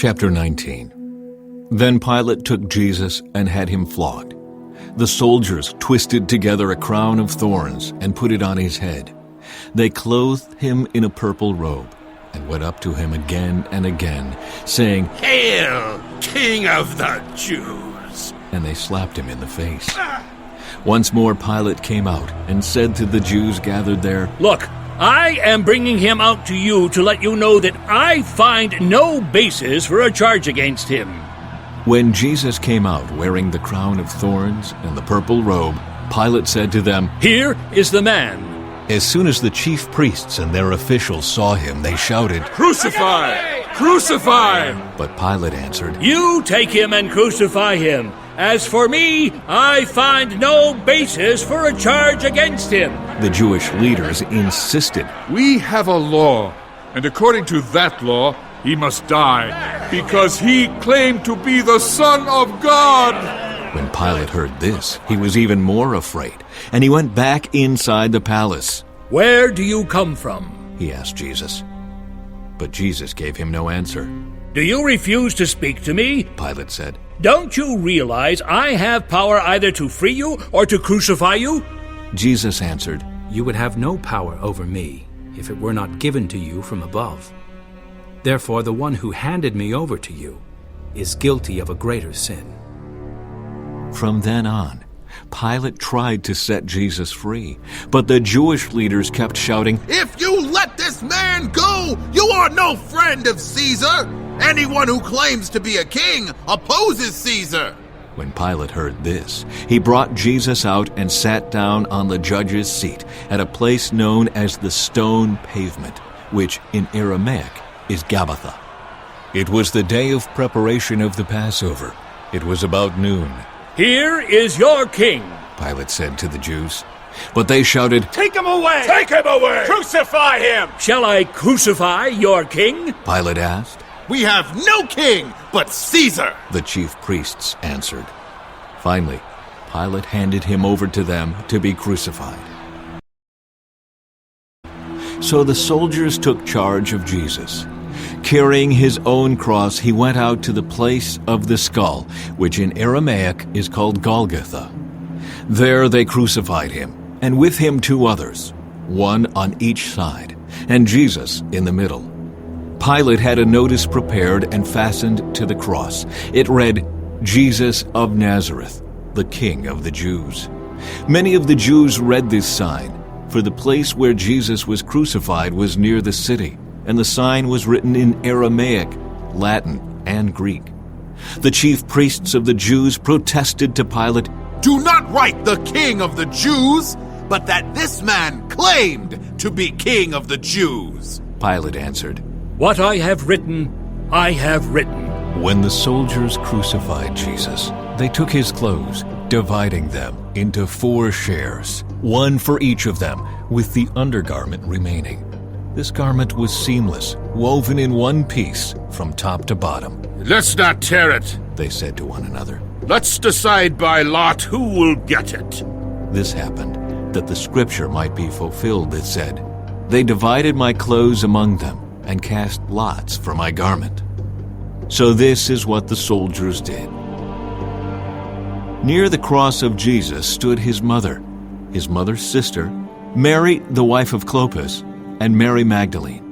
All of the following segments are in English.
Chapter 19. Then Pilate took Jesus and had him flogged. The soldiers twisted together a crown of thorns and put it on his head. They clothed him in a purple robe and went up to him again and again, saying, "Hail, King of the Jews!" And they slapped him in the face. Once more Pilate came out and said to the Jews gathered there, "Look, I am bringing him out to you to let you know that I find no basis for a charge against him." When Jesus came out wearing the crown of thorns and the purple robe, Pilate said to them, "Here is the man." As soon as the chief priests and their officials saw him, they shouted, "Crucify! Crucify!" But Pilate answered, "You take him and crucify him. As for me, I find no basis for a charge against him." The Jewish leaders insisted, "We have a law, and according to that law, he must die, because he claimed to be the Son of God." When Pilate heard this, he was even more afraid, and he went back inside the palace. "Where do you come from?" he asked Jesus. But Jesus gave him no answer. "Do you refuse to speak to me?" Pilate said. "Don't you realize I have power either to free you or to crucify you?" Jesus answered, You would have no power over me if it were not given to you from above. Therefore, the one who handed me over to you is guilty of a greater sin." From then on, Pilate tried to set Jesus free, but the Jewish leaders kept shouting, "If you let this man go, you are no friend of Caesar. Anyone who claims to be a king opposes Caesar." When Pilate heard this, he brought Jesus out and sat down on the judge's seat at a place known as the Stone Pavement, which in Aramaic is Gabbatha. It was the day of preparation of the Passover. It was about noon. "Here is your king," Pilate said to the Jews. But they shouted, "Take him away! Take him away! Crucify him!" "Shall I crucify your king?" Pilate asked. "We have no king but Caesar," The chief priests answered. Finally, Pilate handed him over to them to be crucified. So the soldiers took charge of Jesus. Carrying his own cross, he went out to the place of the skull, which in Aramaic is called Golgotha. There they crucified him, and with him 2 others, one on each side, and Jesus in the middle. Pilate had a notice prepared and fastened to the cross. It read, "Jesus of Nazareth, the King of the Jews." Many of the Jews read this sign, for the place where Jesus was crucified was near the city, and the sign was written in Aramaic, Latin, and Greek. The chief priests of the Jews protested to Pilate, "Do not write the King of the Jews, but that this man claimed to be King of the Jews." Pilate answered. "What I have written, I have written." When the soldiers crucified Jesus, they took his clothes, dividing them into 4 shares, one for each of them, with the undergarment remaining. This garment was seamless, woven in one piece from top to bottom. "Let's not tear it. They said to one another. Let's decide by lot who will get it." This happened that the scripture might be fulfilled that said, "They divided my clothes among them and cast lots for my garment." So this is what the soldiers did. Near the cross of Jesus stood his mother's sister, Mary, the wife of Clopas, and Mary Magdalene.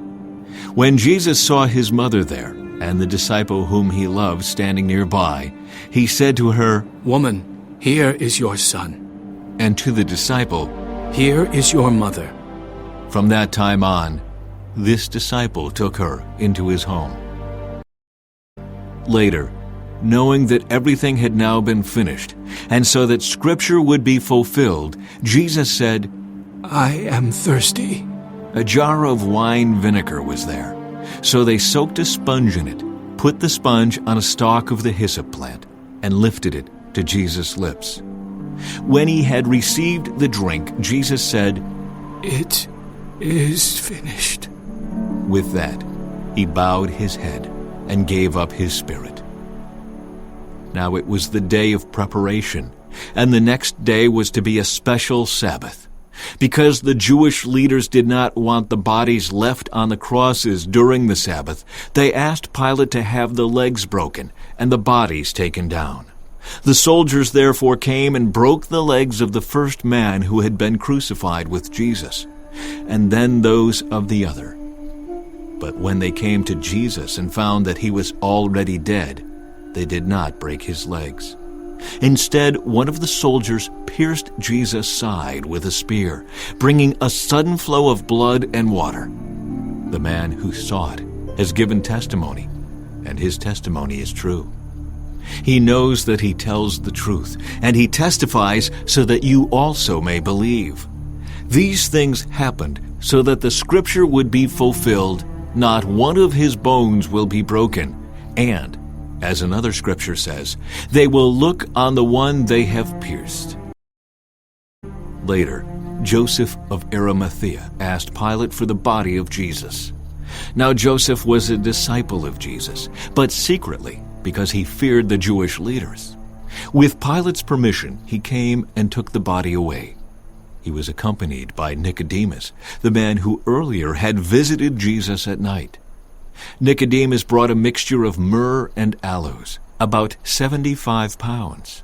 When Jesus saw his mother there, and the disciple whom he loved standing nearby, he said to her, "Woman, here is your son. and to the disciple, Here is your mother." From that time on, this disciple took her into his home. Later, knowing that everything had now been finished, and so that Scripture would be fulfilled, Jesus said, "I am thirsty." A jar of wine vinegar was there. So they soaked a sponge in it, put the sponge on a stalk of the hyssop plant, and lifted it to Jesus' lips. When he had received the drink, Jesus said, "It is finished." With that, he bowed his head and gave up his spirit. Now it was the day of preparation, and the next day was to be a special Sabbath. Because the Jewish leaders did not want the bodies left on the crosses during the Sabbath, they asked Pilate to have the legs broken and the bodies taken down. The soldiers therefore came and broke the legs of the first man who had been crucified with Jesus, and then those of the other. But when they came to Jesus and found that he was already dead, they did not break his legs. Instead, one of the soldiers pierced Jesus' side with a spear, bringing a sudden flow of blood and water. The man who saw it has given testimony, and his testimony is true. He knows that he tells the truth, and he testifies so that you also may believe. These things happened so that the scripture would be fulfilled, not one of his bones will be broken, and as another scripture says, they will look on the one they have pierced. Later, Joseph of Arimathea asked Pilate for the body of Jesus. Now Joseph was a disciple of Jesus, but secretly, because he feared the Jewish leaders. With Pilate's permission, he came and took the body away. He was accompanied by Nicodemus, the man who earlier had visited Jesus at night. Nicodemus brought a mixture of myrrh and aloes, about 75 pounds.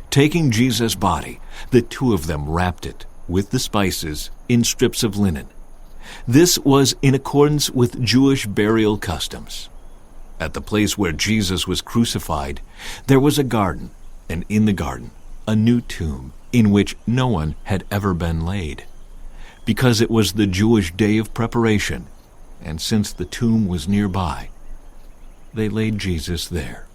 Taking Jesus' body, the two of them wrapped it, with the spices, in strips of linen. This was in accordance with Jewish burial customs. At the place where Jesus was crucified, there was a garden, and in the garden, a new tomb in which no one had ever been laid. Because it was the Jewish day of preparation, and since the tomb was nearby, they laid Jesus there.